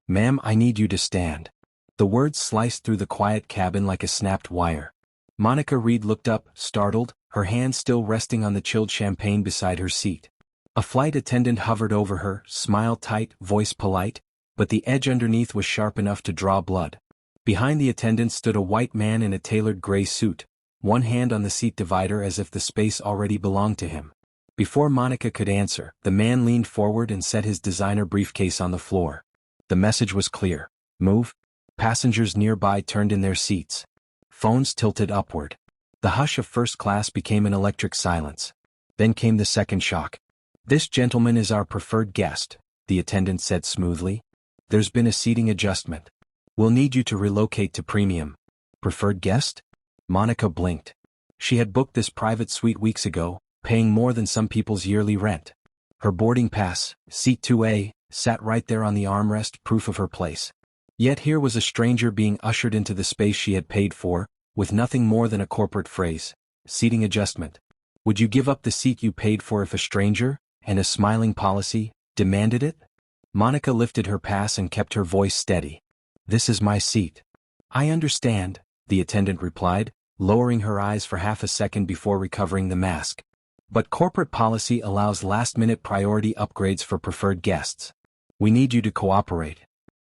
"Ma'am, I need you to stand." The words sliced through the quiet cabin like a snapped wire. Monica Reid looked up, startled, her hand still resting on the chilled champagne beside her seat. A flight attendant hovered over her, smile tight, voice polite, but the edge underneath was sharp enough to draw blood. Behind the attendant stood a white man in a tailored gray suit, one hand on the seat divider as if the space already belonged to him. Before Monica could answer, the man leaned forward and set his designer briefcase on the floor. The message was clear. Move. Passengers nearby turned in their seats. Phones tilted upward. The hush of first class became an electric silence. Then came the second shock. "This gentleman is our preferred guest," the attendant said smoothly. "There's been a seating adjustment. We'll need you to relocate to premium." Preferred guest? Monica blinked. She had booked this private suite weeks ago, paying more than some people's yearly rent. Her boarding pass, seat 2A, sat right there on the armrest, proof of her place. Yet here was a stranger being ushered into the space she had paid for, with nothing more than a corporate phrase. Seating adjustment. Would you give up the seat you paid for if a stranger, and a smiling policy, demanded it? Monica lifted her pass and kept her voice steady. "This is my seat." "I understand," the attendant replied, lowering her eyes for half a second before recovering the mask. "But corporate policy allows last-minute priority upgrades for preferred guests. We need you to cooperate."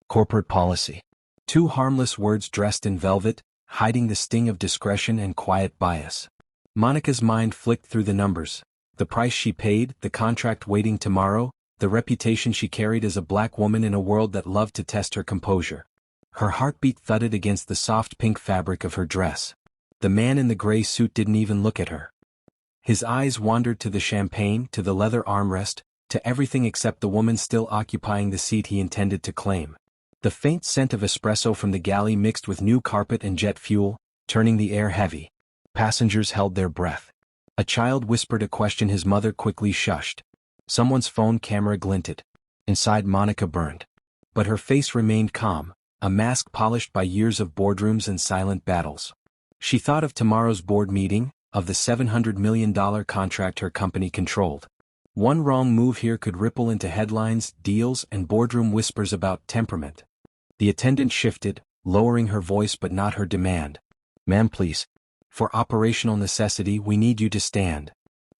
Corporate policy. Two harmless words dressed in velvet, hiding the sting of discretion and quiet bias. Monica's mind flicked through the numbers. The price she paid, the contract waiting tomorrow, the reputation she carried as a black woman in a world that loved to test her composure. Her heartbeat thudded against the soft pink fabric of her dress. The man in the gray suit didn't even look at her. His eyes wandered to the champagne, to the leather armrest, to everything except the woman still occupying the seat he intended to claim. The faint scent of espresso from the galley mixed with new carpet and jet fuel, turning the air heavy. Passengers held their breath. A child whispered a question his mother quickly shushed. Someone's phone camera glinted. Inside Monica burned. But her face remained calm, a mask polished by years of boardrooms and silent battles. She thought of tomorrow's board meeting, of the $700 million contract her company controlled. One wrong move here could ripple into headlines, deals, and boardroom whispers about temperament. The attendant shifted, lowering her voice but not her demand. "Ma'am, please. For operational necessity, we need you to stand."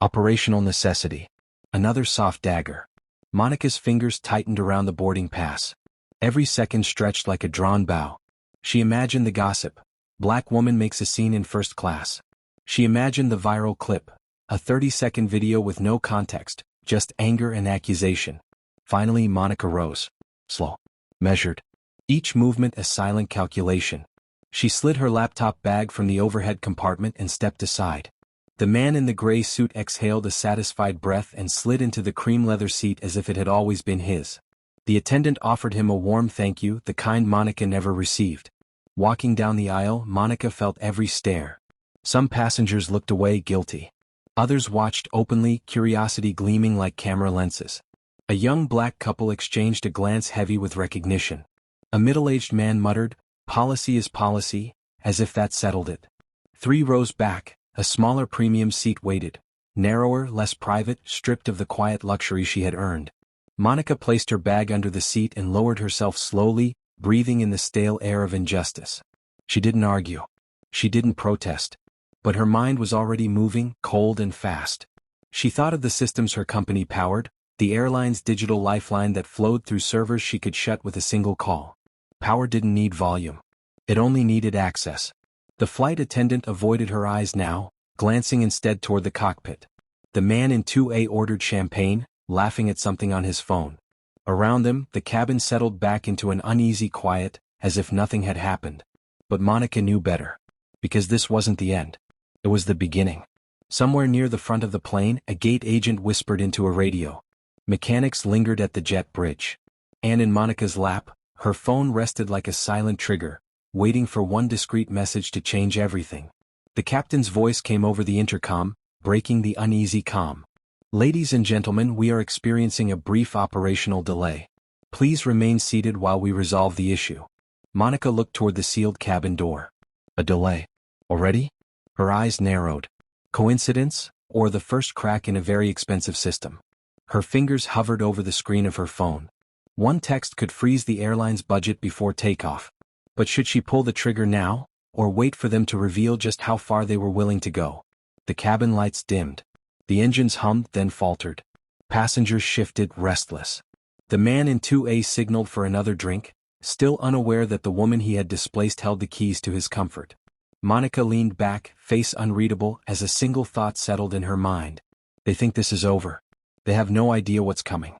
Operational necessity. Another soft dagger. Monica's fingers tightened around the boarding pass. Every second stretched like a drawn bow. She imagined the gossip. Black woman makes a scene in first class. She imagined the viral clip. A 30-second video with no context, just anger and accusation. Finally, Monica rose. Slow. Measured. Each movement a silent calculation. She slid her laptop bag from the overhead compartment and stepped aside. The man in the gray suit exhaled a satisfied breath and slid into the cream leather seat as if it had always been his. The attendant offered him a warm thank you, the kind Monica never received. Walking down the aisle, Monica felt every stare. Some passengers looked away guilty. Others watched openly, curiosity gleaming like camera lenses. A young black couple exchanged a glance heavy with recognition. A middle-aged man muttered, "Policy is policy," as if that settled it. 3 rows back, a smaller premium seat waited. Narrower, less private, stripped of the quiet luxury she had earned. Monica placed her bag under the seat and lowered herself slowly, breathing in the stale air of injustice. She didn't argue. She didn't protest. But her mind was already moving, cold and fast. She thought of the systems her company powered, the airline's digital lifeline that flowed through servers she could shut with a single call. Power didn't need volume. It only needed access. The flight attendant avoided her eyes now, glancing instead toward the cockpit. The man in 2A ordered champagne, laughing at something on his phone. Around them, the cabin settled back into an uneasy quiet, as if nothing had happened. But Monica knew better. Because this wasn't the end. It was the beginning. Somewhere near the front of the plane, a gate agent whispered into a radio. Mechanics lingered at the jet bridge. And in Monica's lap, her phone rested like a silent trigger, waiting for one discreet message to change everything. The captain's voice came over the intercom, breaking the uneasy calm. "Ladies and gentlemen, we are experiencing a brief operational delay. Please remain seated while we resolve the issue." Monica looked toward the sealed cabin door. A delay. Already? Her eyes narrowed. Coincidence, or the first crack in a very expensive system? Her fingers hovered over the screen of her phone. One text could freeze the airline's budget before takeoff. But should she pull the trigger now, or wait for them to reveal just how far they were willing to go? The cabin lights dimmed. The engines hummed, then faltered. Passengers shifted, restless. The man in 2A signaled for another drink, still unaware that the woman he had displaced held the keys to his comfort. Monica leaned back, face unreadable, as a single thought settled in her mind. They think this is over. They have no idea what's coming.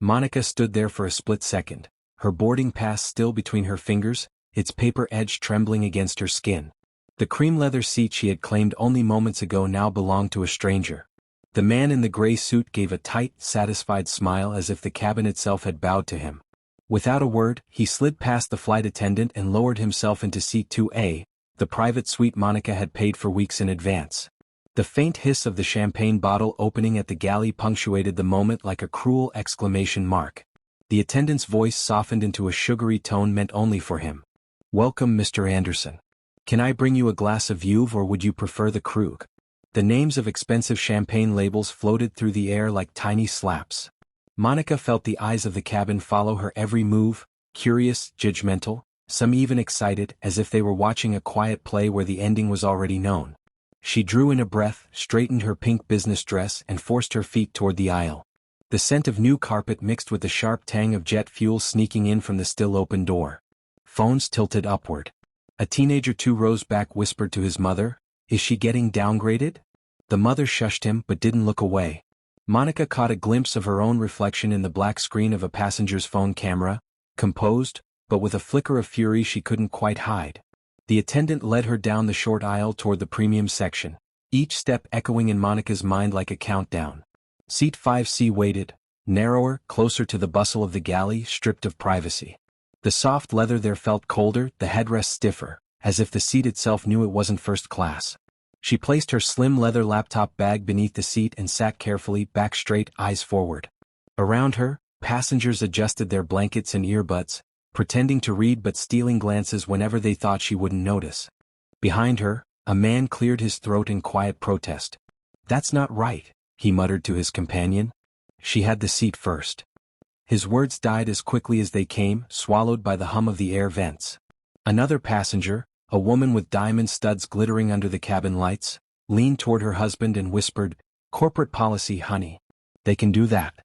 Monica stood there for a split second, her boarding pass still between her fingers, its paper edge trembling against her skin. The cream leather seat she had claimed only moments ago now belonged to a stranger. The man in the gray suit gave a tight, satisfied smile as if the cabin itself had bowed to him. Without a word, he slid past the flight attendant and lowered himself into seat 2A, the private suite Monica had paid for weeks in advance. The faint hiss of the champagne bottle opening at the galley punctuated the moment like a cruel exclamation mark. The attendant's voice softened into a sugary tone meant only for him. "Welcome, Mr. Anderson. Can I bring you a glass of Juve or would you prefer the Krug?" The names of expensive champagne labels floated through the air like tiny slaps. Monica felt the eyes of the cabin follow her every move, curious, judgmental, some even excited, as if they were watching a quiet play where the ending was already known. She drew in a breath, straightened her pink business dress and forced her feet toward the aisle. The scent of new carpet mixed with the sharp tang of jet fuel sneaking in from the still open door. Phones tilted upward. A teenager 2 rows back whispered to his mother, "Is she getting downgraded?" The mother shushed him but didn't look away. Monica caught a glimpse of her own reflection in the black screen of a passenger's phone camera, composed, but with a flicker of fury she couldn't quite hide. The attendant led her down the short aisle toward the premium section, each step echoing in Monica's mind like a countdown. Seat 5C waited, narrower, closer to the bustle of the galley, stripped of privacy. The soft leather there felt colder, the headrest stiffer, as if the seat itself knew it wasn't first class. She placed her slim leather laptop bag beneath the seat and sat carefully, back straight, eyes forward. Around her, passengers adjusted their blankets and earbuds, pretending to read but stealing glances whenever they thought she wouldn't notice. Behind her, a man cleared his throat in quiet protest. "That's not right," he muttered to his companion. "She had the seat first." His words died as quickly as they came, swallowed by the hum of the air vents. Another passenger, a woman with diamond studs glittering under the cabin lights, leaned toward her husband and whispered, "Corporate policy, honey. They can do that."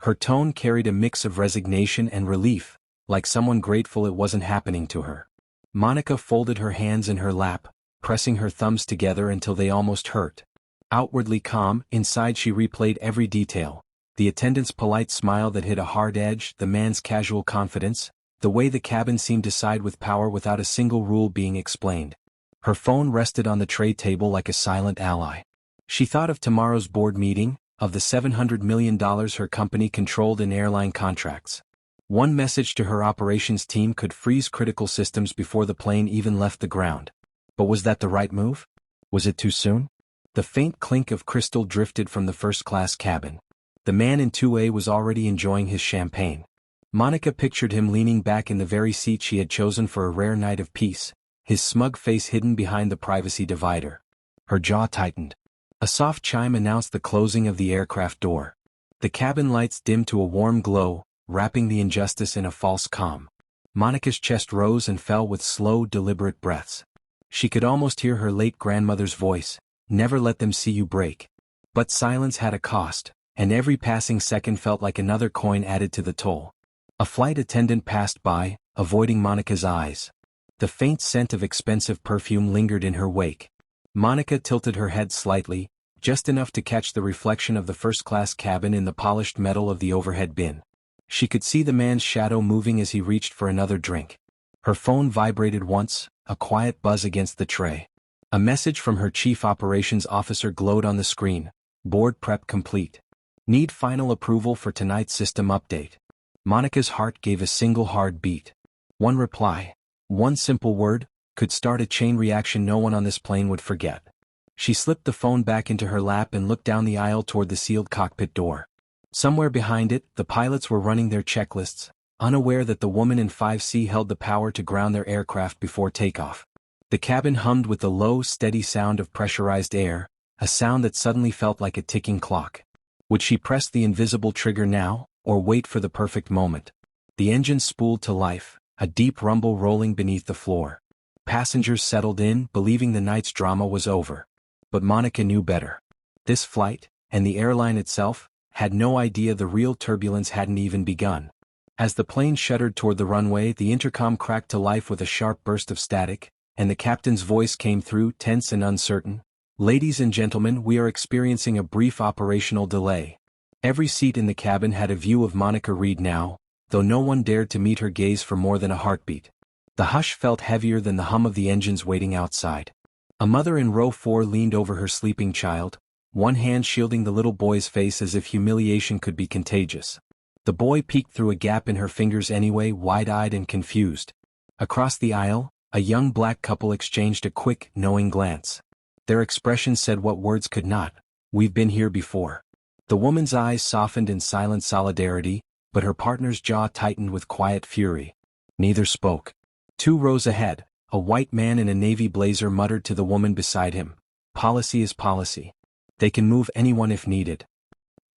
Her tone carried a mix of resignation and relief, like someone grateful it wasn't happening to her. Monica folded her hands in her lap, pressing her thumbs together until they almost hurt. Outwardly calm, inside she replayed every detail. The attendant's polite smile that hit a hard edge, the man's casual confidence, the way the cabin seemed to side with power without a single rule being explained. Her phone rested on the tray table like a silent ally. She thought of tomorrow's board meeting, of the $700 million her company controlled in airline contracts. One message to her operations team could freeze critical systems before the plane even left the ground. But was that the right move? Was it too soon? The faint clink of crystal drifted from the first-class cabin. The man in 2A was already enjoying his champagne. Monica pictured him leaning back in the very seat she had chosen for a rare night of peace, his smug face hidden behind the privacy divider. Her jaw tightened. A soft chime announced the closing of the aircraft door. The cabin lights dimmed to a warm glow, wrapping the injustice in a false calm. Monica's chest rose and fell with slow, deliberate breaths. She could almost hear her late grandmother's voice, "Never let them see you break." But silence had a cost, and every passing second felt like another coin added to the toll. A flight attendant passed by, avoiding Monica's eyes. The faint scent of expensive perfume lingered in her wake. Monica tilted her head slightly, just enough to catch the reflection of the first-class cabin in the polished metal of the overhead bin. She could see the man's shadow moving as he reached for another drink. Her phone vibrated once, a quiet buzz against the tray. A message from her chief operations officer glowed on the screen. "Board prep complete. Need final approval for tonight's system update." Monica's heart gave a single hard beat. One reply, one simple word, could start a chain reaction no one on this plane would forget. She slipped the phone back into her lap and looked down the aisle toward the sealed cockpit door. Somewhere behind it, the pilots were running their checklists, unaware that the woman in 5C held the power to ground their aircraft before takeoff. The cabin hummed with the low, steady sound of pressurized air, a sound that suddenly felt like a ticking clock. Would she press the invisible trigger now, or wait for the perfect moment? The engine spooled to life, a deep rumble rolling beneath the floor. Passengers settled in, believing the night's drama was over. But Monica knew better. This flight, and the airline itself, had no idea the real turbulence hadn't even begun. As the plane shuddered toward the runway, the intercom cracked to life with a sharp burst of static, and the captain's voice came through, tense and uncertain. "Ladies and gentlemen, we are experiencing a brief operational delay." Every seat in the cabin had a view of Monica Reid now, though no one dared to meet her gaze for more than a heartbeat. The hush felt heavier than the hum of the engines waiting outside. A mother in row 4 leaned over her sleeping child, one hand shielding the little boy's face as if humiliation could be contagious. The boy peeked through a gap in her fingers anyway, wide-eyed and confused. Across the aisle, a young black couple exchanged a quick, knowing glance. Their expression said what words could not: "We've been here before." The woman's eyes softened in silent solidarity, but her partner's jaw tightened with quiet fury. Neither spoke. 2 rows ahead, a white man in a navy blazer muttered to the woman beside him, "Policy is policy. They can move anyone if needed."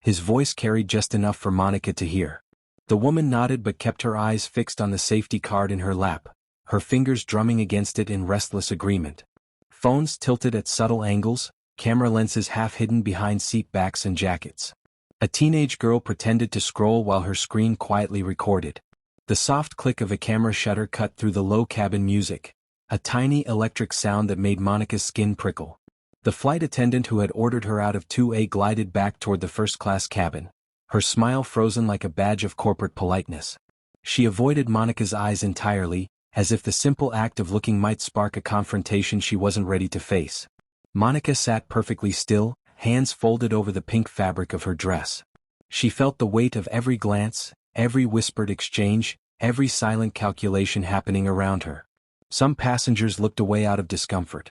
His voice carried just enough for Monica to hear. The woman nodded but kept her eyes fixed on the safety card in her lap, her fingers drumming against it in restless agreement. Phones tilted at subtle angles, camera lenses half hidden behind seat backs and jackets. A teenage girl pretended to scroll while her screen quietly recorded. The soft click of a camera shutter cut through the low cabin music, a tiny electric sound that made Monica's skin prickle. The flight attendant who had ordered her out of 2A glided back toward the first-class cabin, her smile frozen like a badge of corporate politeness. She avoided Monica's eyes entirely, as if the simple act of looking might spark a confrontation she wasn't ready to face. Monica sat perfectly still, hands folded over the pink fabric of her dress. She felt the weight of every glance, every whispered exchange, every silent calculation happening around her. Some passengers looked away out of discomfort.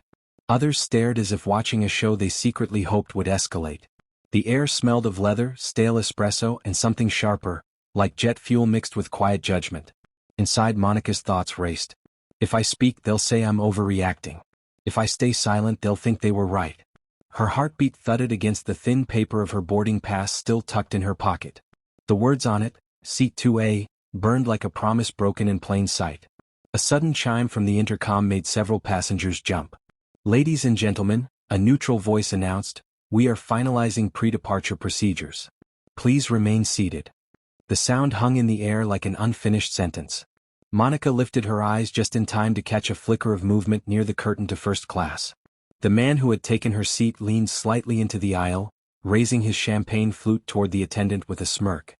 Others stared as if watching a show they secretly hoped would escalate. The air smelled of leather, stale espresso, and something sharper, like jet fuel mixed with quiet judgment. Inside, Monica's thoughts raced. If I speak, they'll say I'm overreacting. If I stay silent, they'll think they were right. Her heartbeat thudded against the thin paper of her boarding pass still tucked in her pocket. The words on it, Seat 2A, burned like a promise broken in plain sight. A sudden chime from the intercom made several passengers jump. "Ladies and gentlemen," a neutral voice announced, "we are finalizing pre-departure procedures. Please remain seated." The sound hung in the air like an unfinished sentence. Monica lifted her eyes just in time to catch a flicker of movement near the curtain to first class. The man who had taken her seat leaned slightly into the aisle, raising his champagne flute toward the attendant with a smirk.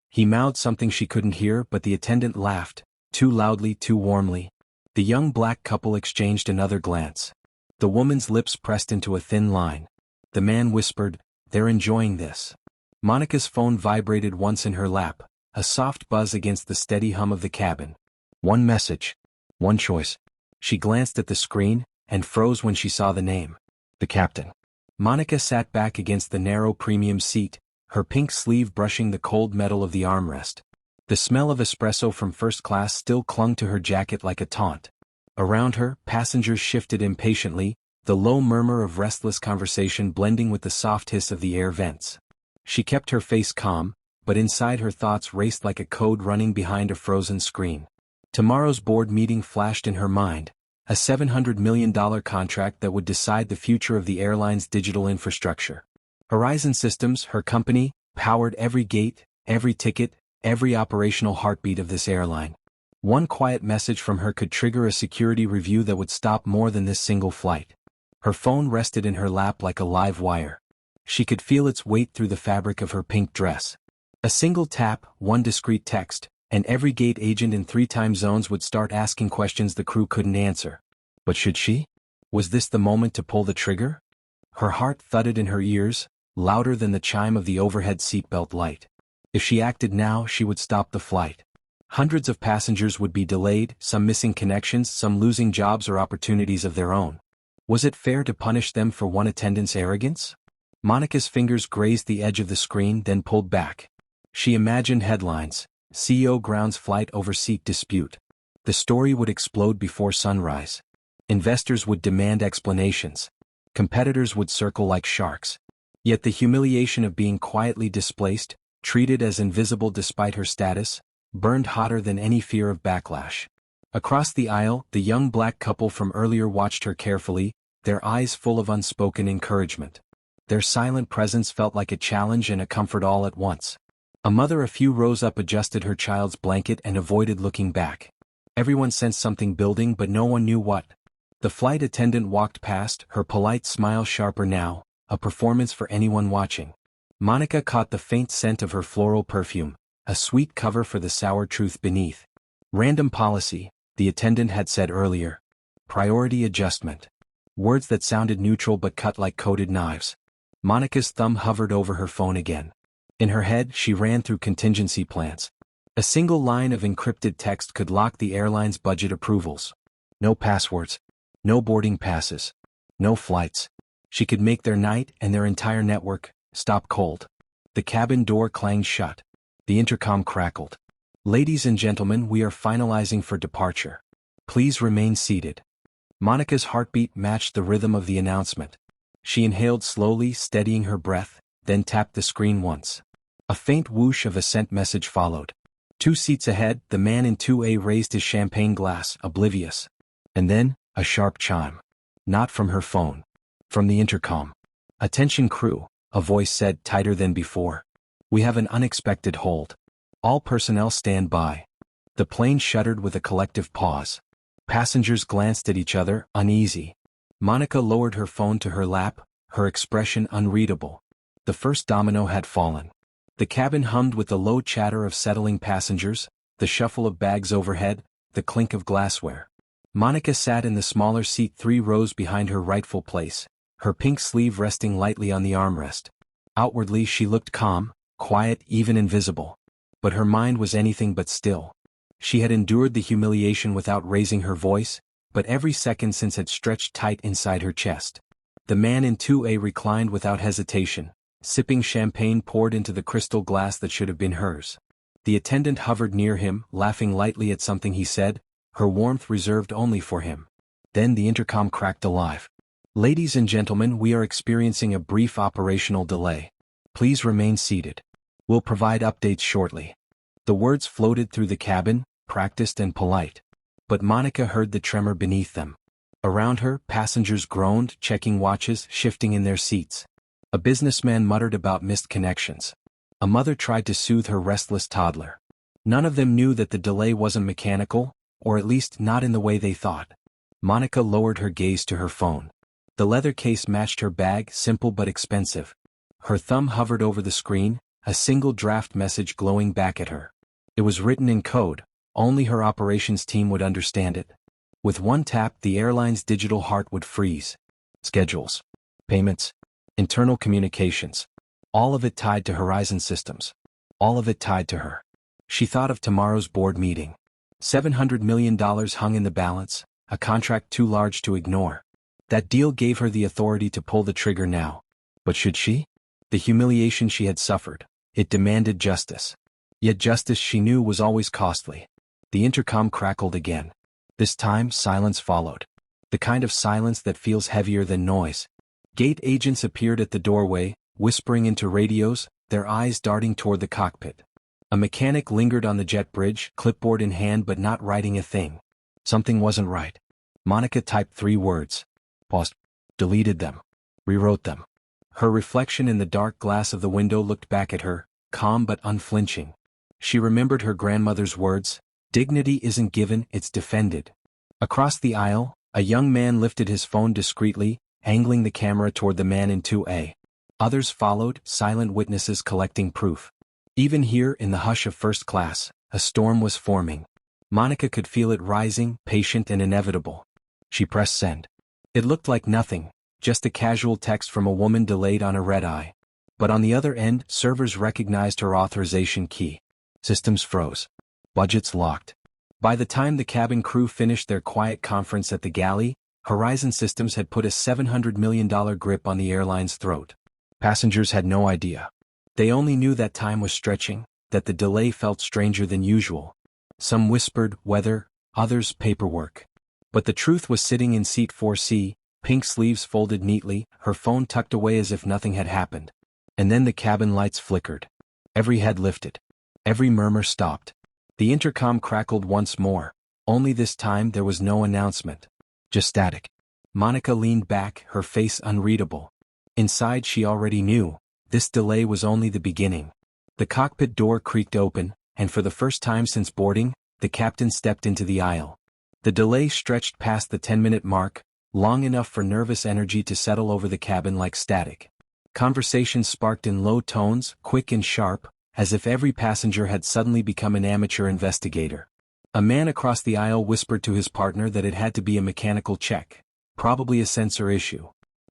He mouthed something she couldn't hear, but the attendant laughed, too loudly, too warmly. The young black couple exchanged another glance. The woman's lips pressed into a thin line. The man whispered, "They're enjoying this." Monica's phone vibrated once in her lap, a soft buzz against the steady hum of the cabin. One message. One choice. She glanced at the screen, and froze when she saw the name. The captain. Monica sat back against the narrow premium seat, her pink sleeve brushing the cold metal of the armrest. The smell of espresso from first class still clung to her jacket like a taunt. Around her, passengers shifted impatiently, the low murmur of restless conversation blending with the soft hiss of the air vents. She kept her face calm, but inside her thoughts raced like a code running behind a frozen screen. Tomorrow's board meeting flashed in her mind, a $700 million contract that would decide the future of the airline's digital infrastructure. Horizon Systems, her company, powered every gate, every ticket, every operational heartbeat of this airline. One quiet message from her could trigger a security review that would stop more than this single flight. Her phone rested in her lap like a live wire. She could feel its weight through the fabric of her pink dress. A single tap, one discreet text, and every gate agent in 3 time zones would start asking questions the crew couldn't answer. But should she? Was this the moment to pull the trigger? Her heart thudded in her ears, louder than the chime of the overhead seatbelt light. If she acted now, she would stop the flight. Hundreds of passengers would be delayed, some missing connections, some losing jobs or opportunities of their own. Was it fair to punish them for one attendant's arrogance? Monica's fingers grazed the edge of the screen, then pulled back. She imagined headlines: CEO grounds flight over seat dispute. The story would explode before sunrise. Investors would demand explanations. Competitors would circle like sharks. Yet the humiliation of being quietly displaced, treated as invisible despite her status, burned hotter than any fear of backlash. Across the aisle, the young black couple from earlier watched her carefully, their eyes full of unspoken encouragement. Their silent presence felt like a challenge and a comfort all at once. A mother a few rows up adjusted her child's blanket and avoided looking back. Everyone sensed something building but no one knew what. The flight attendant walked past, her polite smile sharper now, a performance for anyone watching. Monica caught the faint scent of her floral perfume, a sweet cover for the sour truth beneath. Random policy, the attendant had said earlier. Priority adjustment. Words that sounded neutral but cut like coated knives. Monica's thumb hovered over her phone again. In her head, she ran through contingency plans. A single line of encrypted text could lock the airline's budget approvals. No passwords. No boarding passes. No flights. She could make their night and their entire network stop cold. The cabin door clanged shut. The intercom crackled. Ladies and gentlemen, we are finalizing for departure. Please remain seated. Monica's heartbeat matched the rhythm of the announcement. She inhaled slowly, steadying her breath, then tapped the screen once. A faint whoosh of a sent message followed. 2 seats ahead, the man in 2A raised his champagne glass, oblivious. And then, a sharp chime. Not from her phone. From the intercom. Attention crew, a voice said, tighter than before. We have an unexpected hold. All personnel stand by. The plane shuddered with a collective pause. Passengers glanced at each other, uneasy. Monica lowered her phone to her lap, her expression unreadable. The first domino had fallen. The cabin hummed with the low chatter of settling passengers, the shuffle of bags overhead, the clink of glassware. Monica sat in the smaller seat 3 rows behind her rightful place, her pink sleeve resting lightly on the armrest. Outwardly she looked calm, quiet, even invisible. But her mind was anything but still. She had endured the humiliation without raising her voice, but every second since had stretched tight inside her chest. The man in 2A reclined without hesitation, sipping champagne poured into the crystal glass that should have been hers. The attendant hovered near him, laughing lightly at something he said, her warmth reserved only for him. Then the intercom cracked alive. Ladies and gentlemen, we are experiencing a brief operational delay. Please remain seated. We'll provide updates shortly. The words floated through the cabin, practiced and polite. But Monica heard the tremor beneath them. Around her, passengers groaned, checking watches, shifting in their seats. A businessman muttered about missed connections. A mother tried to soothe her restless toddler. None of them knew that the delay wasn't mechanical, or at least not in the way they thought. Monica lowered her gaze to her phone. The leather case matched her bag, simple but expensive. Her thumb hovered over the screen, a single draft message glowing back at her. It was written in code, only her operations team would understand it. With one tap, the airline's digital heart would freeze. Schedules. Payments. Internal communications. All of it tied to Horizon Systems. All of it tied to her. She thought of tomorrow's board meeting. $700 million hung in the balance, a contract too large to ignore. That deal gave her the authority to pull the trigger now. But should she? The humiliation she had suffered. It demanded justice. Yet justice she knew was always costly. The intercom crackled again. This time, silence followed. The kind of silence that feels heavier than noise. Gate agents appeared at the doorway, whispering into radios, their eyes darting toward the cockpit. A mechanic lingered on the jet bridge, clipboard in hand but not writing a thing. Something wasn't right. Monica typed 3 words. Paused. Deleted them. Rewrote them. Her reflection in the dark glass of the window looked back at her, calm but unflinching. She remembered her grandmother's words, "Dignity isn't given, it's defended." Across the aisle, a young man lifted his phone discreetly, angling the camera toward the man in 2A. Others followed, silent witnesses collecting proof. Even here in the hush of first class, a storm was forming. Monica could feel it rising, patient and inevitable. She pressed send. It looked like nothing, just a casual text from a woman delayed on a red-eye. But on the other end, servers recognized her authorization key. Systems froze. Budgets locked. By the time the cabin crew finished their quiet conference at the galley, Horizon Systems had put a $700 million grip on the airline's throat. Passengers had no idea. They only knew that time was stretching, that the delay felt stranger than usual. Some whispered, weather, others, paperwork. But the truth was sitting in seat 4C, pink sleeves folded neatly, her phone tucked away as if nothing had happened. And then the cabin lights flickered. Every head lifted. Every murmur stopped. The intercom crackled once more, only this time there was no announcement. Just static. Monica leaned back, her face unreadable. Inside she already knew, this delay was only the beginning. The cockpit door creaked open, and for the first time since boarding, the captain stepped into the aisle. The delay stretched past the 10-minute mark, long enough for nervous energy to settle over the cabin like static. Conversations sparked in low tones, quick and sharp, as if every passenger had suddenly become an amateur investigator. A man across the aisle whispered to his partner that it had to be a mechanical check, probably a sensor issue.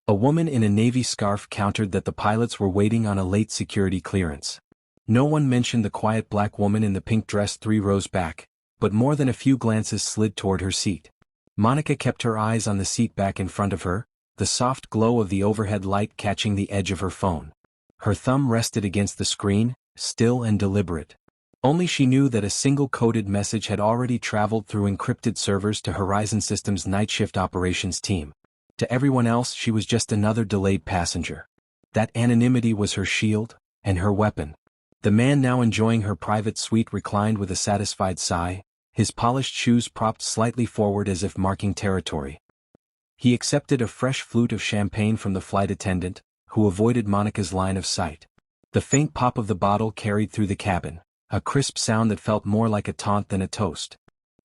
A woman in a navy scarf countered that the pilots were waiting on a late security clearance. No one mentioned the quiet black woman in the pink dress 3 rows back, but more than a few glances slid toward her seat. Monica kept her eyes on the seat back in front of her, the soft glow of the overhead light catching the edge of her phone. Her thumb rested against the screen, still and deliberate. Only she knew that a single coded message had already traveled through encrypted servers to Horizon Systems' night shift operations team. To everyone else she was just another delayed passenger. That anonymity was her shield, and her weapon. The man now enjoying her private suite reclined with a satisfied sigh, his polished shoes propped slightly forward as if marking territory. He accepted a fresh flute of champagne from the flight attendant, who avoided Monica's line of sight. The faint pop of the bottle carried through the cabin, a crisp sound that felt more like a taunt than a toast.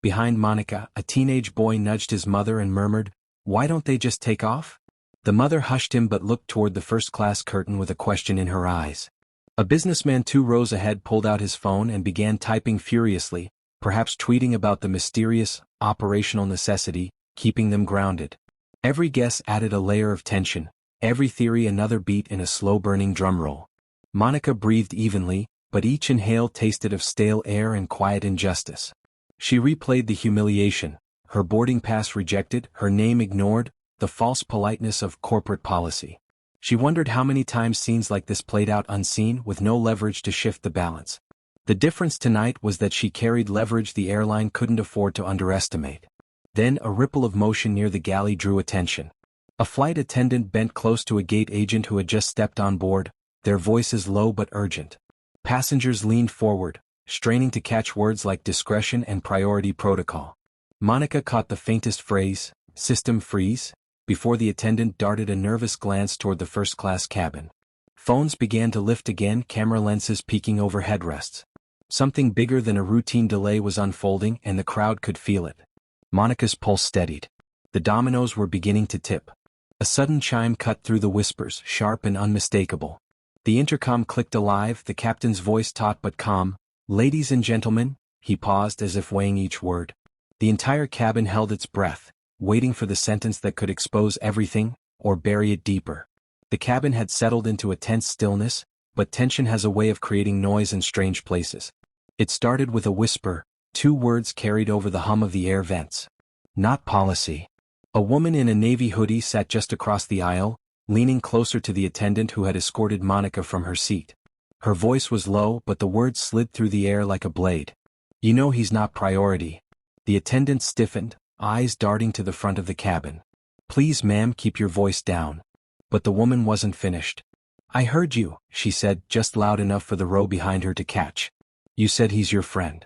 Behind Monica, a teenage boy nudged his mother and murmured, "Why don't they just take off?" The mother hushed him but looked toward the first-class curtain with a question in her eyes. A businessman 2 rows ahead pulled out his phone and began typing furiously, perhaps tweeting about the mysterious, operational necessity, keeping them grounded. Every guess added a layer of tension, every theory another beat in a slow-burning drumroll. Monica breathed evenly, but each inhale tasted of stale air and quiet injustice. She replayed the humiliation, her boarding pass rejected, her name ignored, the false politeness of corporate policy. She wondered how many times scenes like this played out unseen with no leverage to shift the balance. The difference tonight was that she carried leverage the airline couldn't afford to underestimate. Then a ripple of motion near the galley drew attention. A flight attendant bent close to a gate agent who had just stepped on board, their voices low but urgent. Passengers leaned forward, straining to catch words like discretion and priority protocol. Monica caught the faintest phrase, "system freeze," before the attendant darted a nervous glance toward the first-class cabin. Phones began to lift again, camera lenses peeking over headrests. Something bigger than a routine delay was unfolding and the crowd could feel it. Monica's pulse steadied. The dominoes were beginning to tip. A sudden chime cut through the whispers, sharp and unmistakable. The intercom clicked alive, the captain's voice taut but calm. "Ladies and gentlemen," he paused as if weighing each word. The entire cabin held its breath, waiting for the sentence that could expose everything, or bury it deeper. The cabin had settled into a tense stillness, but tension has a way of creating noise in strange places. It started with a whisper, 2 words carried over the hum of the air vents. "Not policy." A woman in a navy hoodie sat just across the aisle, leaning closer to the attendant who had escorted Monica from her seat. Her voice was low but the words slid through the air like a blade. "You know he's not priority." The attendant stiffened, eyes darting to the front of the cabin. "Please ma'am, keep your voice down." But the woman wasn't finished. "I heard you," she said, just loud enough for the row behind her to catch. "You said he's your friend."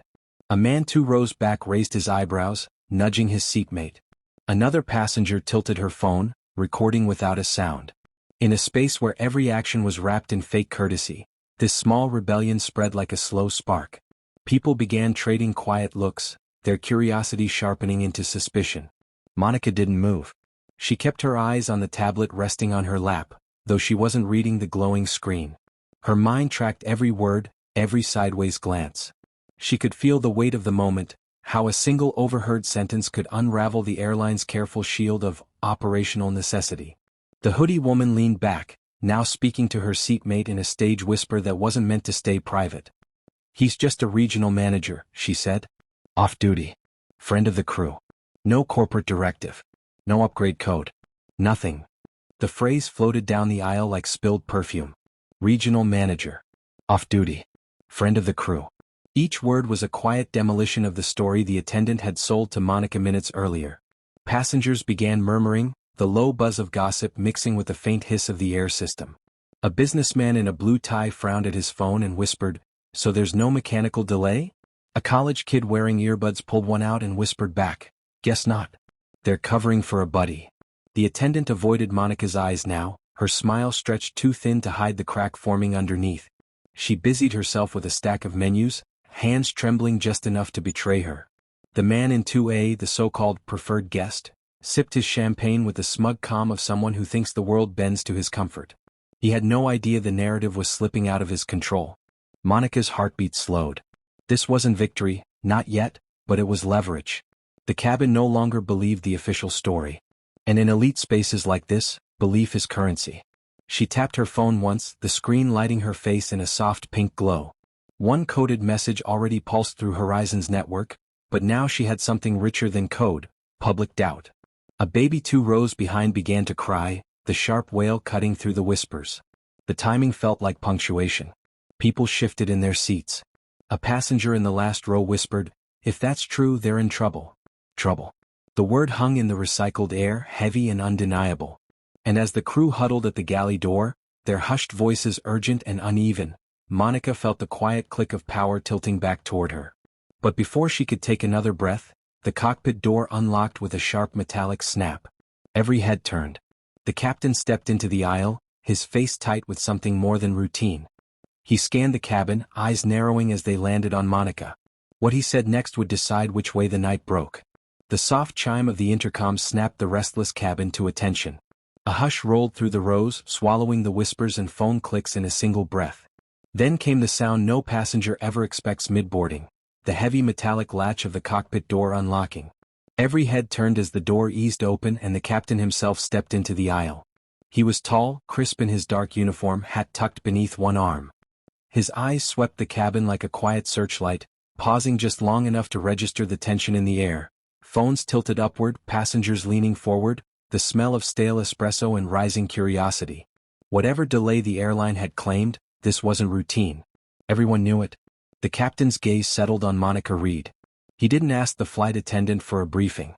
A man 2 rows back raised his eyebrows, nudging his seatmate. Another passenger tilted her phone, recording without a sound. In a space where every action was wrapped in fake courtesy, this small rebellion spread like a slow spark. People began trading quiet looks, their curiosity sharpening into suspicion. Monica didn't move. She kept her eyes on the tablet resting on her lap, though she wasn't reading the glowing screen. Her mind tracked every word, every sideways glance. She could feel the weight of the moment, how a single overheard sentence could unravel the airline's careful shield of operational necessity. The hoodie woman leaned back, now speaking to her seatmate in a stage whisper that wasn't meant to stay private. "He's just a regional manager," she said. "Off duty. Friend of the crew. No corporate directive. No upgrade code. Nothing." The phrase floated down the aisle like spilled perfume. Regional manager. Off duty. Friend of the crew. Each word was a quiet demolition of the story the attendant had sold to Monica minutes earlier. Passengers began murmuring, the low buzz of gossip mixing with the faint hiss of the air system. A businessman in a blue tie frowned at his phone and whispered, "So there's no mechanical delay?" A college kid wearing earbuds pulled one out and whispered back, "Guess not. They're covering for a buddy." The attendant avoided Monica's eyes now, her smile stretched too thin to hide the crack forming underneath. She busied herself with a stack of menus, hands trembling just enough to betray her. The man in 2A, the so-called preferred guest, sipped his champagne with the smug calm of someone who thinks the world bends to his comfort. He had no idea the narrative was slipping out of his control. Monica's heartbeat slowed. This wasn't victory, not yet, but it was leverage. The cabin no longer believed the official story. And in elite spaces like this, belief is currency. She tapped her phone once, the screen lighting her face in a soft pink glow. One coded message already pulsed through Horizon's network, but now she had something richer than code, public doubt. A baby 2 rows behind began to cry, the sharp wail cutting through the whispers. The timing felt like punctuation. People shifted in their seats. A passenger in the last row whispered, "If that's true, they're in trouble." Trouble. The word hung in the recycled air, heavy and undeniable. And as the crew huddled at the galley door, their hushed voices urgent and uneven, Monica felt the quiet click of power tilting back toward her. But before she could take another breath, the cockpit door unlocked with a sharp metallic snap. Every head turned. The captain stepped into the aisle, his face tight with something more than routine. He scanned the cabin, eyes narrowing as they landed on Monica. What he said next would decide which way the night broke. The soft chime of the intercom snapped the restless cabin to attention. A hush rolled through the rows, swallowing the whispers and phone clicks in a single breath. Then came the sound no passenger ever expects mid-boarding, the heavy metallic latch of the cockpit door unlocking. Every head turned as the door eased open and the captain himself stepped into the aisle. He was tall, crisp in his dark uniform, hat tucked beneath one arm. His eyes swept the cabin like a quiet searchlight, pausing just long enough to register the tension in the air. Phones tilted upward, passengers leaning forward, the smell of stale espresso and rising curiosity. Whatever delay the airline had claimed, this wasn't routine. Everyone knew it. The captain's gaze settled on Monica Reid. He didn't ask the flight attendant for a briefing.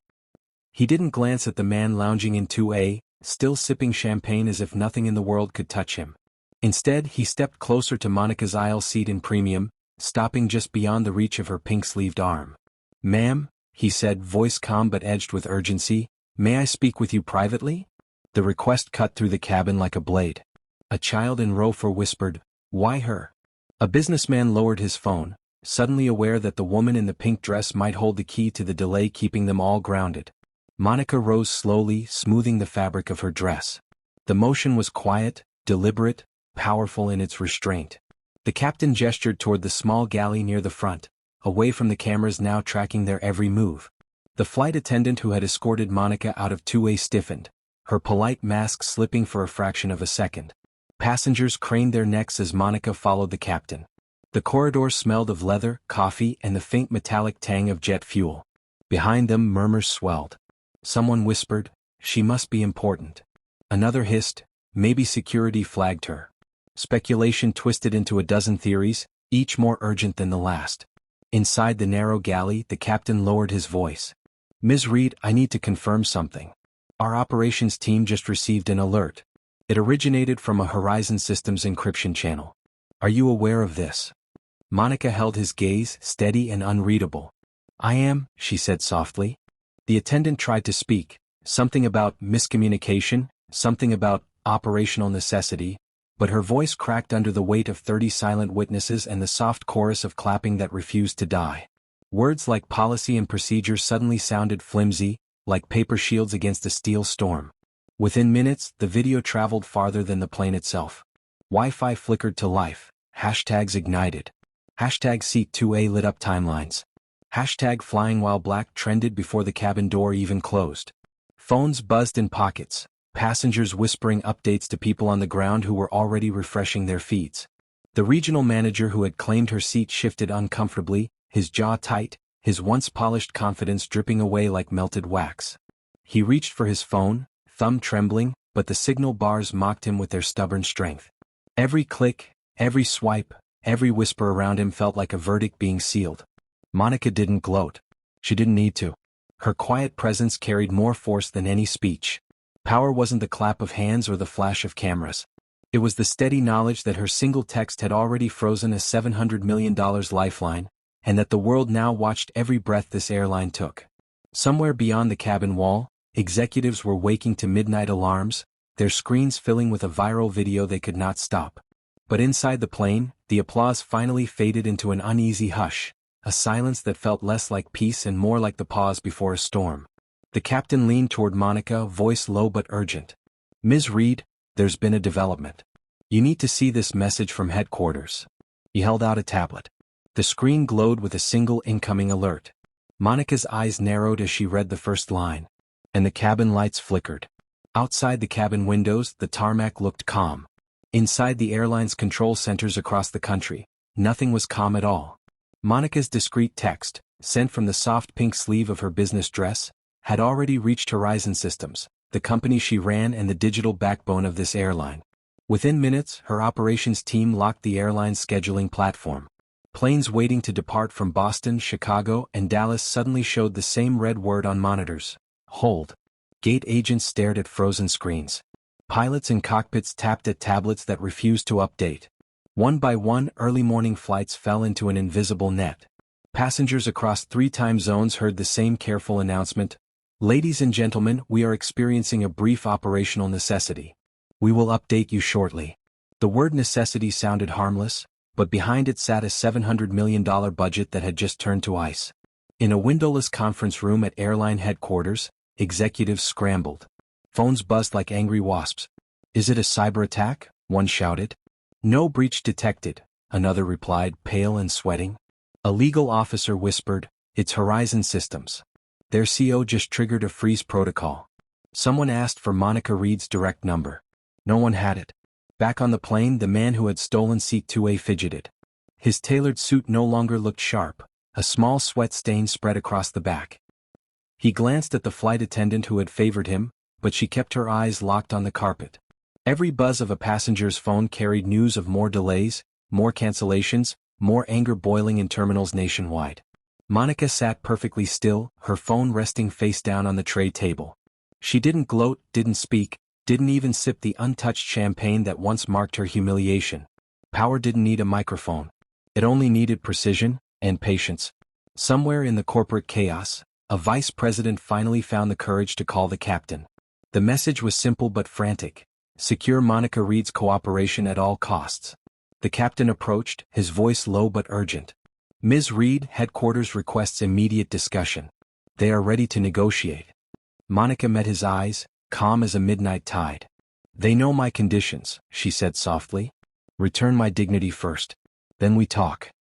He didn't glance at the man lounging in 2A, still sipping champagne as if nothing in the world could touch him. Instead, he stepped closer to Monica's aisle seat in premium, stopping just beyond the reach of her pink-sleeved arm. "Ma'am," he said, voice calm but edged with urgency, "may I speak with you privately?" The request cut through the cabin like a blade. A child in row 4 whispered, "Why her?" A businessman lowered his phone, suddenly aware that the woman in the pink dress might hold the key to the delay keeping them all grounded. Monica rose slowly, smoothing the fabric of her dress. The motion was quiet, deliberate, powerful in its restraint. The captain gestured toward the small galley near the front, away from the cameras now tracking their every move. The flight attendant who had escorted Monica out of 2A stiffened, her polite mask slipping for a fraction of a second. Passengers craned their necks as Monica followed the captain. The corridor smelled of leather, coffee, and the faint metallic tang of jet fuel. Behind them murmurs swelled. Someone whispered, "She must be important." Another hissed, "Maybe security flagged her." Speculation twisted into a dozen theories, each more urgent than the last. Inside the narrow galley, the captain lowered his voice. "Ms. Reid, I need to confirm something. Our operations team just received an alert. It originated from a Horizon Systems encryption channel. Are you aware of this?" Monica held his gaze, steady and unreadable. "I am," she said softly. The attendant tried to speak, something about miscommunication, something about operational necessity, but her voice cracked under the weight of 30 silent witnesses and the soft chorus of clapping that refused to die. Words like policy and procedure suddenly sounded flimsy, like paper shields against a steel storm. Within minutes, the video traveled farther than the plane itself. Wi-Fi flickered to life, hashtags ignited. Hashtag Seat 2A lit up timelines. Hashtag Flying While Black trended before the cabin door even closed. Phones buzzed in pockets, passengers whispering updates to people on the ground who were already refreshing their feeds. The regional manager who had claimed her seat shifted uncomfortably, his jaw tight, his once polished confidence dripping away like melted wax. He reached for his phone, thumb trembling, but the signal bars mocked him with their stubborn strength. Every click, every swipe, every whisper around him felt like a verdict being sealed. Monica didn't gloat. She didn't need to. Her quiet presence carried more force than any speech. Power wasn't the clap of hands or the flash of cameras. It was the steady knowledge that her single text had already frozen a $700 million lifeline, and that the world now watched every breath this airline took. Somewhere beyond the cabin wall, executives were waking to midnight alarms, their screens filling with a viral video they could not stop. But inside the plane, the applause finally faded into an uneasy hush, a silence that felt less like peace and more like the pause before a storm. The captain leaned toward Monica, voice low but urgent. "Ms. Reid, there's been a development. You need to see this message from headquarters." He held out a tablet. The screen glowed with a single incoming alert. Monica's eyes narrowed as she read the first line. And the cabin lights flickered. Outside the cabin windows, the tarmac looked calm. Inside the airline's control centers across the country, nothing was calm at all. Monica's discreet text, sent from the soft pink sleeve of her business dress, had already reached Horizon Systems, the company she ran and the digital backbone of this airline. Within minutes, her operations team locked the airline's scheduling platform. Planes waiting to depart from Boston, Chicago, and Dallas suddenly showed the same red word on monitors: hold. Gate agents stared at frozen screens. Pilots in cockpits tapped at tablets that refused to update. One by one, early morning flights fell into an invisible net. Passengers across 3 time zones heard the same careful announcement: "Ladies and gentlemen, we are experiencing a brief operational necessity. We will update you shortly." The word necessity sounded harmless, but behind it sat a $700 million budget that had just turned to ice. In a windowless conference room at airline headquarters, executives scrambled. Phones buzzed like angry wasps. "Is it a cyber attack?" one shouted. "No breach detected," another replied, pale and sweating. A legal officer whispered, "It's Horizon Systems. Their CO just triggered a freeze protocol." Someone asked for Monica Reid's direct number. No one had it. Back on the plane, the man who had stolen seat 2A fidgeted. His tailored suit no longer looked sharp, a small sweat stain spread across the back. He glanced at the flight attendant who had favored him, but she kept her eyes locked on the carpet. Every buzz of a passenger's phone carried news of more delays, more cancellations, more anger boiling in terminals nationwide. Monica sat perfectly still, her phone resting face down on the tray table. She didn't gloat, didn't speak, didn't even sip the untouched champagne that once marked her humiliation. Power didn't need a microphone. It only needed precision and patience. Somewhere in the corporate chaos, a vice president finally found the courage to call the captain. The message was simple but frantic: secure Monica Reid's cooperation at all costs. The captain approached, his voice low but urgent. "Ms. Reid, headquarters requests immediate discussion. They are ready to negotiate." Monica met his eyes, calm as a midnight tide. "They know my conditions," she said softly. "Return my dignity first. Then we talk."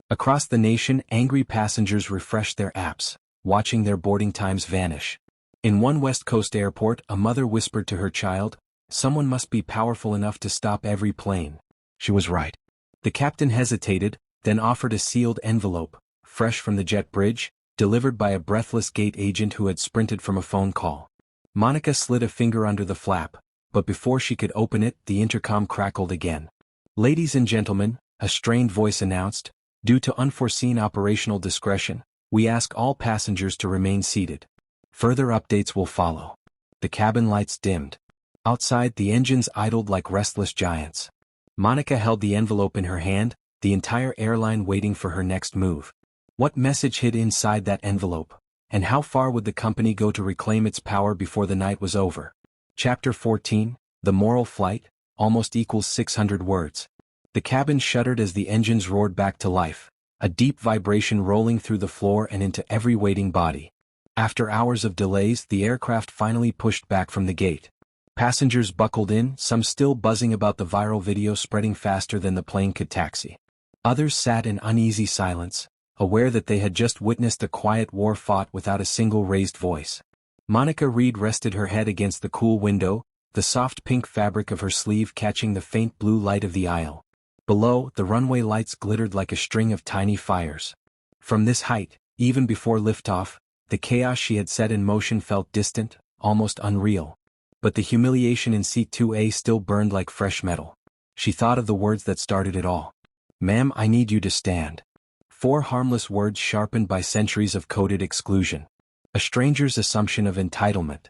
Across the nation, angry passengers refreshed their apps, watching their boarding times vanish. In one West Coast airport, a mother whispered to her child, "Someone must be powerful enough to stop every plane." She was right. The captain hesitated, then offered a sealed envelope, fresh from the jet bridge, delivered by a breathless gate agent who had sprinted from a phone call. Monica slid a finger under the flap, but before she could open it, the intercom crackled again. "Ladies and gentlemen," a strained voice announced, "due to unforeseen operational discretion, we ask all passengers to remain seated. Further updates will follow." The cabin lights dimmed. Outside, the engines idled like restless giants. Monica held the envelope in her hand, the entire airline waiting for her next move. What message hid inside that envelope? And how far would the company go to reclaim its power before the night was over? Chapter 14, The Moral Flight, almost equals 600 words. The cabin shuddered as the engines roared back to life, a deep vibration rolling through the floor and into every waiting body. After hours of delays, the aircraft finally pushed back from the gate. Passengers buckled in, some still buzzing about the viral video spreading faster than the plane could taxi. Others sat in uneasy silence, aware that they had just witnessed a quiet war fought without a single raised voice. Monica Reid rested her head against the cool window, the soft pink fabric of her sleeve catching the faint blue light of the aisle. Below, the runway lights glittered like a string of tiny fires. From this height, even before liftoff, the chaos she had set in motion felt distant, almost unreal. But the humiliation in seat 2A still burned like fresh metal. She thought of the words that started it all. "Ma'am, I need you to stand." 4 harmless words sharpened by centuries of coded exclusion. A stranger's assumption of entitlement.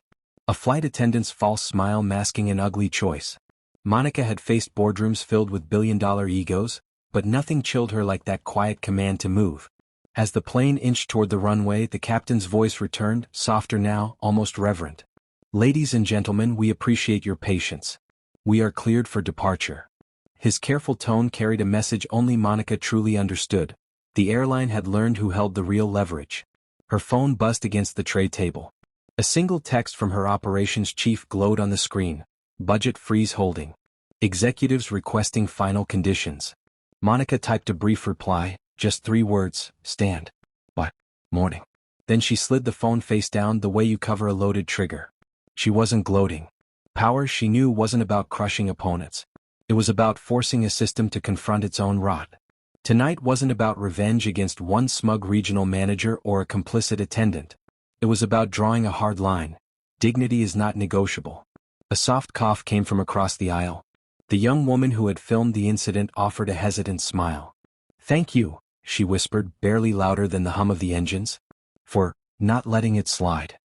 A flight attendant's false smile masking an ugly choice. Monica had faced boardrooms filled with billion-dollar egos, but nothing chilled her like that quiet command to move. As the plane inched toward the runway, the captain's voice returned, softer now, almost reverent. "Ladies and gentlemen, we appreciate your patience. We are cleared for departure." His careful tone carried a message only Monica truly understood. The airline had learned who held the real leverage. Her phone buzzed against the tray table. A single text from her operations chief glowed on the screen. "Budget freeze holding. Executives requesting final conditions." Monica typed a brief reply, just 3 words, "Stand. What? Morning." Then she slid the phone face down the way you cover a loaded trigger. She wasn't gloating. Power, she knew, wasn't about crushing opponents. It was about forcing a system to confront its own rot. Tonight wasn't about revenge against one smug regional manager or a complicit attendant. It was about drawing a hard line. Dignity is not negotiable. A soft cough came from across the aisle. The young woman who had filmed the incident offered a hesitant smile. "Thank you," she whispered, barely louder than the hum of the engines. "For not letting it slide."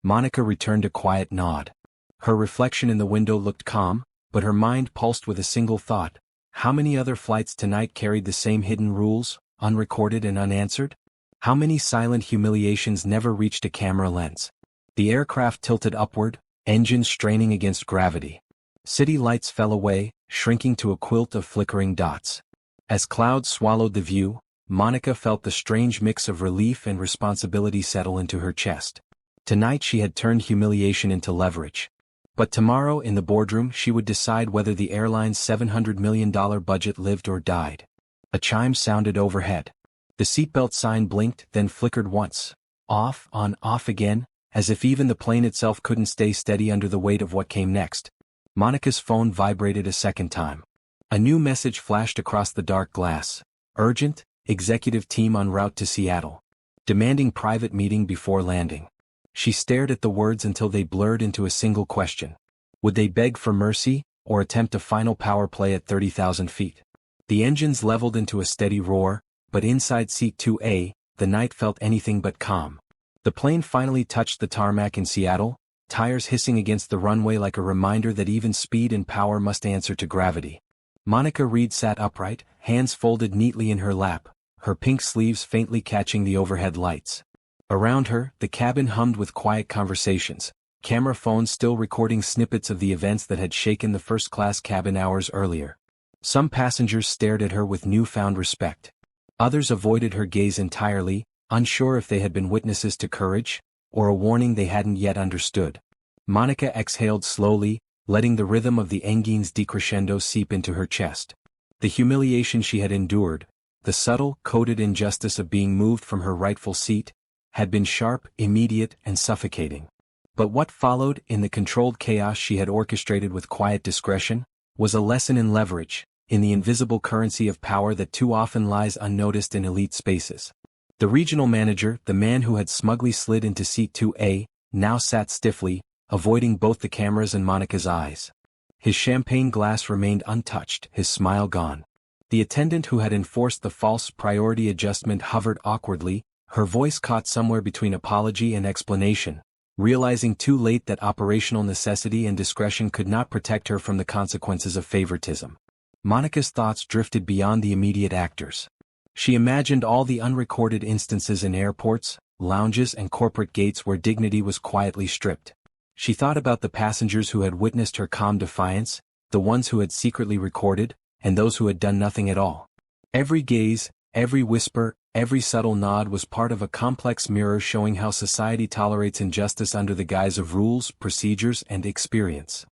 Monica returned a quiet nod. Her reflection in the window looked calm, but her mind pulsed with a single thought. How many other flights tonight carried the same hidden rules, unrecorded and unanswered? How many silent humiliations never reached a camera lens? The aircraft tilted upward, engines straining against gravity. City lights fell away, shrinking to a quilt of flickering dots. As clouds swallowed the view, Monica felt the strange mix of relief and responsibility settle into her chest. Tonight she had turned humiliation into leverage. But tomorrow in the boardroom she would decide whether the airline's $700 million budget lived or died. A chime sounded overhead. The seatbelt sign blinked, then flickered once. Off, on, off again, as if even the plane itself couldn't stay steady under the weight of what came next. Monica's phone vibrated a second time. A new message flashed across the dark glass. "Urgent, executive team en route to Seattle. Demanding private meeting before landing." She stared at the words until they blurred into a single question. Would they beg for mercy, or attempt a final power play at 30,000 feet? The engines leveled into a steady roar, but inside seat 2A, the night felt anything but calm. The plane finally touched the tarmac in Seattle, tires hissing against the runway like a reminder that even speed and power must answer to gravity. Monica Reid sat upright, hands folded neatly in her lap, her pink sleeves faintly catching the overhead lights. Around her, the cabin hummed with quiet conversations, camera phones still recording snippets of the events that had shaken the first-class cabin hours earlier. Some passengers stared at her with newfound respect. Others avoided her gaze entirely, unsure if they had been witnesses to courage, or a warning they hadn't yet understood. Monica exhaled slowly, letting the rhythm of the engine's decrescendo seep into her chest. The humiliation she had endured, the subtle, coded injustice of being moved from her rightful seat, had been sharp, immediate, and suffocating. But what followed, in the controlled chaos she had orchestrated with quiet discretion, was a lesson in leverage, in the invisible currency of power that too often lies unnoticed in elite spaces. The regional manager, the man who had smugly slid into seat 2A, now sat stiffly, avoiding both the cameras and Monica's eyes. His champagne glass remained untouched, his smile gone. The attendant who had enforced the false priority adjustment hovered awkwardly, her voice caught somewhere between apology and explanation, realizing too late that operational necessity and discretion could not protect her from the consequences of favoritism. Monica's thoughts drifted beyond the immediate actors. She imagined all the unrecorded instances in airports, lounges and corporate gates where dignity was quietly stripped. She thought about the passengers who had witnessed her calm defiance, the ones who had secretly recorded, and those who had done nothing at all. Every gaze, every whisper, every subtle nod was part of a complex mirror showing how society tolerates injustice under the guise of rules, procedures, and experience.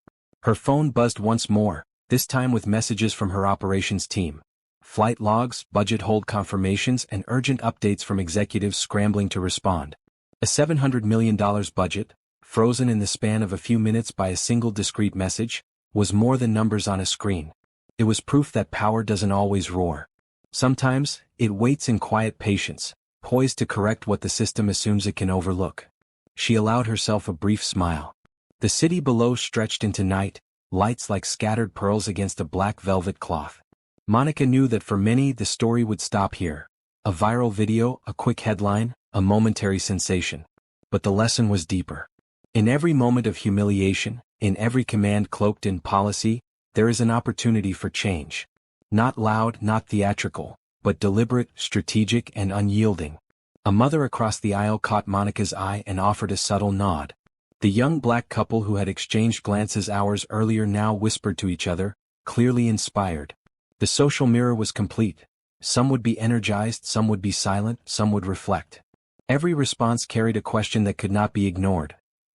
Her phone buzzed once more, this time with messages from her operations team. Flight logs, budget hold confirmations, and urgent updates from executives scrambling to respond. A $700 million budget, frozen in the span of a few minutes by a single discreet message, was more than numbers on a screen. It was proof that power doesn't always roar. Sometimes, it waits in quiet patience, poised to correct what the system assumes it can overlook. She allowed herself a brief smile. The city below stretched into night, lights like scattered pearls against a black velvet cloth. Monica knew that for many the story would stop here. A viral video, a quick headline, a momentary sensation. But the lesson was deeper. In every moment of humiliation, in every command cloaked in policy, there is an opportunity for change. Not loud, not theatrical, but deliberate, strategic, and unyielding. A mother across the aisle caught Monica's eye and offered a subtle nod. The young black couple who had exchanged glances hours earlier now whispered to each other, clearly inspired. The social mirror was complete. Some would be energized, some would be silent, some would reflect. Every response carried a question that could not be ignored.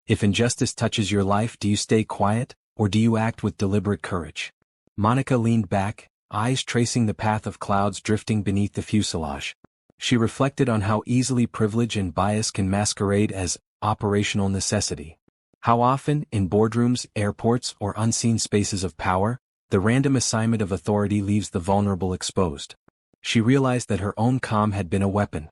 If injustice touches your life, do you stay quiet, or do you act with deliberate courage? Monica leaned back, eyes tracing the path of clouds drifting beneath the fuselage. She reflected on how easily privilege and bias can masquerade as operational necessity. How often, in boardrooms, airports, or unseen spaces of power, the random assignment of authority leaves the vulnerable exposed. She realized that her own calm had been a weapon.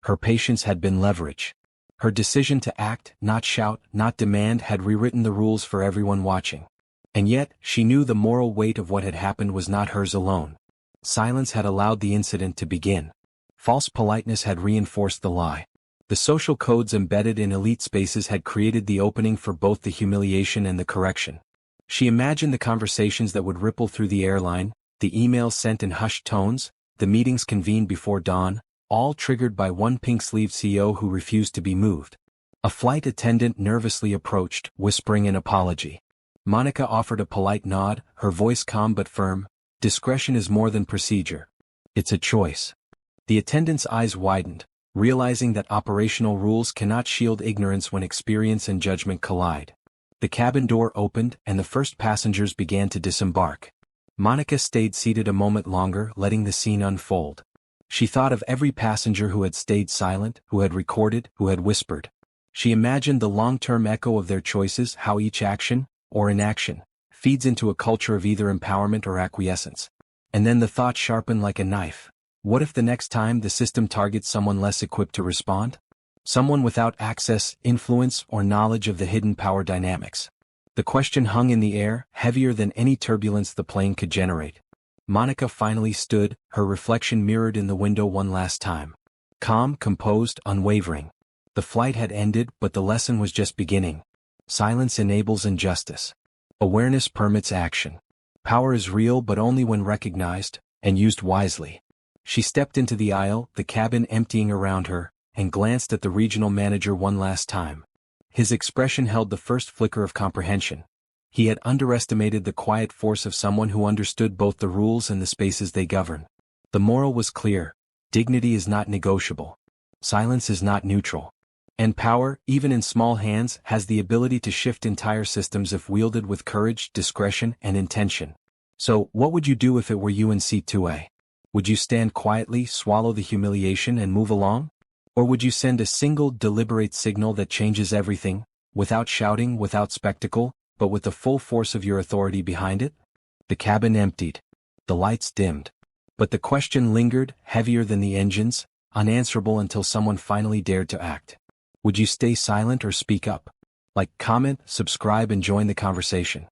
Her patience had been leverage. Her decision to act, not shout, not demand, had rewritten the rules for everyone watching. And yet, she knew the moral weight of what had happened was not hers alone. Silence had allowed the incident to begin. False politeness had reinforced the lie. The social codes embedded in elite spaces had created the opening for both the humiliation and the correction. She imagined the conversations that would ripple through the airline, the emails sent in hushed tones, the meetings convened before dawn, all triggered by one pink-sleeved CEO who refused to be moved. A flight attendant nervously approached, whispering an apology. Monica offered a polite nod, her voice calm but firm. Discretion is more than procedure. It's a choice. The attendant's eyes widened, realizing that operational rules cannot shield ignorance when experience and judgment collide. The cabin door opened and the first passengers began to disembark. Monica stayed seated a moment longer, letting the scene unfold. She thought of every passenger who had stayed silent, who had recorded, who had whispered. She imagined the long-term echo of their choices, how each action, or inaction, feeds into a culture of either empowerment or acquiescence. And then the thought sharpened like a knife. What if the next time the system targets someone less equipped to respond? Someone without access, influence, or knowledge of the hidden power dynamics. The question hung in the air, heavier than any turbulence the plane could generate. Monica finally stood, her reflection mirrored in the window one last time. Calm, composed, unwavering. The flight had ended, but the lesson was just beginning. Silence enables injustice. Awareness permits action. Power is real but only when recognized, and used wisely. She stepped into the aisle, the cabin emptying around her, and glanced at the regional manager one last time. His expression held the first flicker of comprehension. He had underestimated the quiet force of someone who understood both the rules and the spaces they govern. The moral was clear. Dignity is not negotiable. Silence is not neutral. And power, even in small hands, has the ability to shift entire systems if wielded with courage, discretion, and intention. So, what would you do if it were you in seat 2A? Would you stand quietly, swallow the humiliation, and move along? Or would you send a single, deliberate signal that changes everything, without shouting, without spectacle, but with the full force of your authority behind it? The cabin emptied. The lights dimmed. But the question lingered, heavier than the engines, unanswerable until someone finally dared to act. Would you stay silent or speak up? Like, comment, subscribe, and join the conversation.